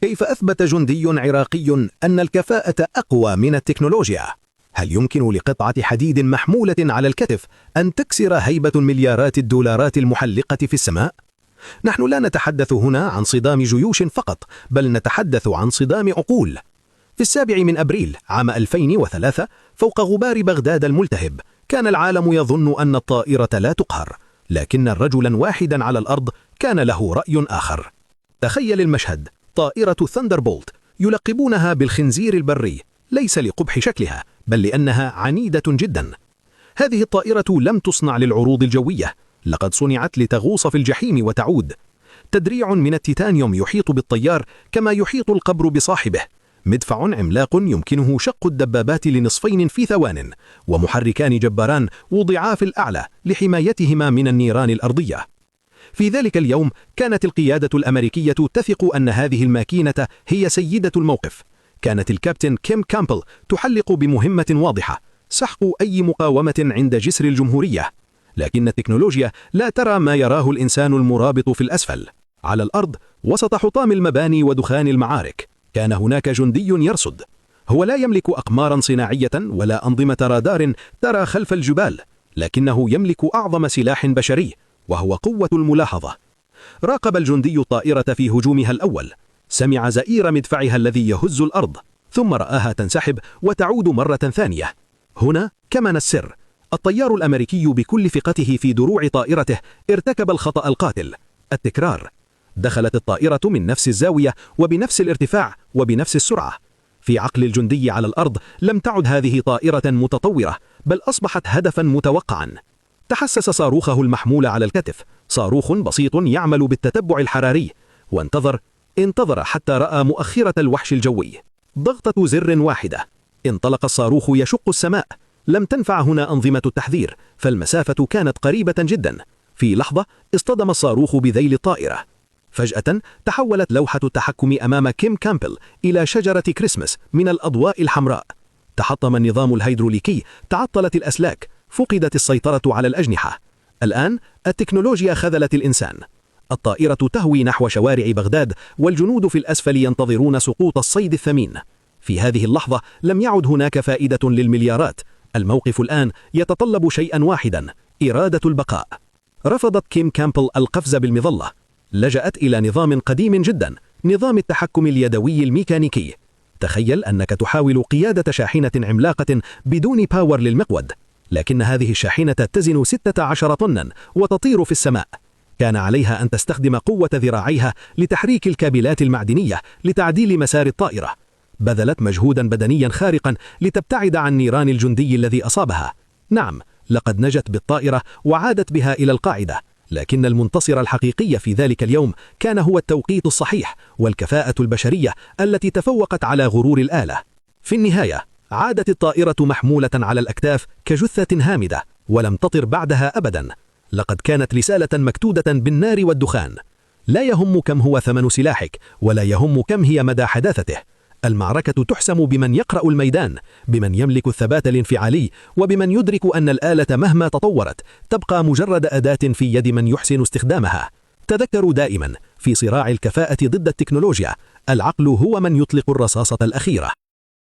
كيف أثبت جندي عراقي أن الكفاءة أقوى من التكنولوجيا؟ هل يمكن لقطعة حديد محمولة على الكتف أن تكسر هيبة مليارات الدولارات المحلقة في السماء؟ نحن لا نتحدث هنا عن صدام جيوش فقط، بل نتحدث عن صدام عقول. في 7 أبريل عام 2003 فوق غبار بغداد الملتهب كان العالم يظن أن الطائرة لا تقهر، لكن رجلا واحدا على الأرض كان له رأي آخر. تخيل المشهد: طائرة ثاندربولت يلقبونها بالخنزير البري، ليس لقبح شكلها بل لأنها عنيدة جدا. هذه الطائرة لم تصنع للعروض الجوية، لقد صنعت لتغوص في الجحيم وتعود. تدريع من التيتانيوم يحيط بالطيار كما يحيط القبر بصاحبه، مدفع عملاق يمكنه شق الدبابات لنصفين في ثوان، ومحركان جباران وضعا في الأعلى لحمايتهما من النيران الأرضية. في ذلك اليوم كانت القيادة الأمريكية تثق أن هذه الماكينة هي سيدة الموقف. كانت الكابتن كيم كامبل تحلق بمهمة واضحة: سحق أي مقاومة عند جسر الجمهورية. لكن التكنولوجيا لا ترى ما يراه الإنسان المرابط في الأسفل. على الأرض وسط حطام المباني ودخان المعارك كان هناك جندي يرصد. هو لا يملك أقمارا صناعية ولا أنظمة رادار ترى خلف الجبال، لكنه يملك أعظم سلاح بشري، وهو قوة الملاحظة. راقب الجندي الطائرة في هجومها الأول، سمع زئير مدفعها الذي يهز الأرض، ثم رآها تنسحب وتعود مرة ثانية. هنا كمن السر: الطيار الأمريكي بكل ثقته في دروع طائرته ارتكب الخطأ القاتل: التكرار. دخلت الطائرة من نفس الزاوية وبنفس الارتفاع وبنفس السرعة. في عقل الجندي على الأرض لم تعد هذه طائرة متطورة، بل أصبحت هدفا متوقعا. تحسس صاروخه المحمول على الكتف، صاروخ بسيط يعمل بالتتبع الحراري، انتظر حتى رأى مؤخرة الوحش الجوي. ضغطة زر واحدة، انطلق الصاروخ يشق السماء. لم تنفع هنا أنظمة التحذير، فالمسافة كانت قريبة جدا. في لحظة اصطدم الصاروخ بذيل الطائرة. فجأة تحولت لوحة التحكم أمام كيم كامبل إلى شجرة كريسمس من الأضواء الحمراء. تحطم النظام الهيدروليكي، تعطلت الأسلاك، فقدت السيطرة على الأجنحة. الآن التكنولوجيا خذلت الإنسان. الطائرة تهوي نحو شوارع بغداد، والجنود في الأسفل ينتظرون سقوط الصيد الثمين. في هذه اللحظة لم يعد هناك فائدة للمليارات. الموقف الآن يتطلب شيئا واحدا: إرادة البقاء. رفضت كيم كامبل القفز بالمظلة. لجأت إلى نظام قديم جدا: نظام التحكم اليدوي الميكانيكي. تخيل أنك تحاول قيادة شاحنة عملاقة بدون باور للمقود، لكن هذه الشاحنة تزن 16 طنا وتطير في السماء. كان عليها أن تستخدم قوة ذراعيها لتحريك الكابلات المعدنية لتعديل مسار الطائرة. بذلت مجهودا بدنيا خارقا لتبتعد عن نيران الجندي الذي أصابها. نعم، لقد نجت بالطائرة وعادت بها إلى القاعدة، لكن المنتصر الحقيقي في ذلك اليوم كان هو التوقيت الصحيح والكفاءة البشرية التي تفوقت على غرور الآلة. في النهاية عادت الطائرة محمولة على الأكتاف كجثة هامدة، ولم تطر بعدها أبدا. لقد كانت رسالة مكتودة بالنار والدخان: لا يهم كم هو ثمن سلاحك، ولا يهم كم هي مدى حداثته. المعركة تحسم بمن يقرأ الميدان، بمن يملك الثبات الانفعالي، وبمن يدرك أن الآلة مهما تطورت تبقى مجرد أداة في يد من يحسن استخدامها. تذكروا دائما: في صراع الكفاءة ضد التكنولوجيا، العقل هو من يطلق الرصاصة الأخيرة.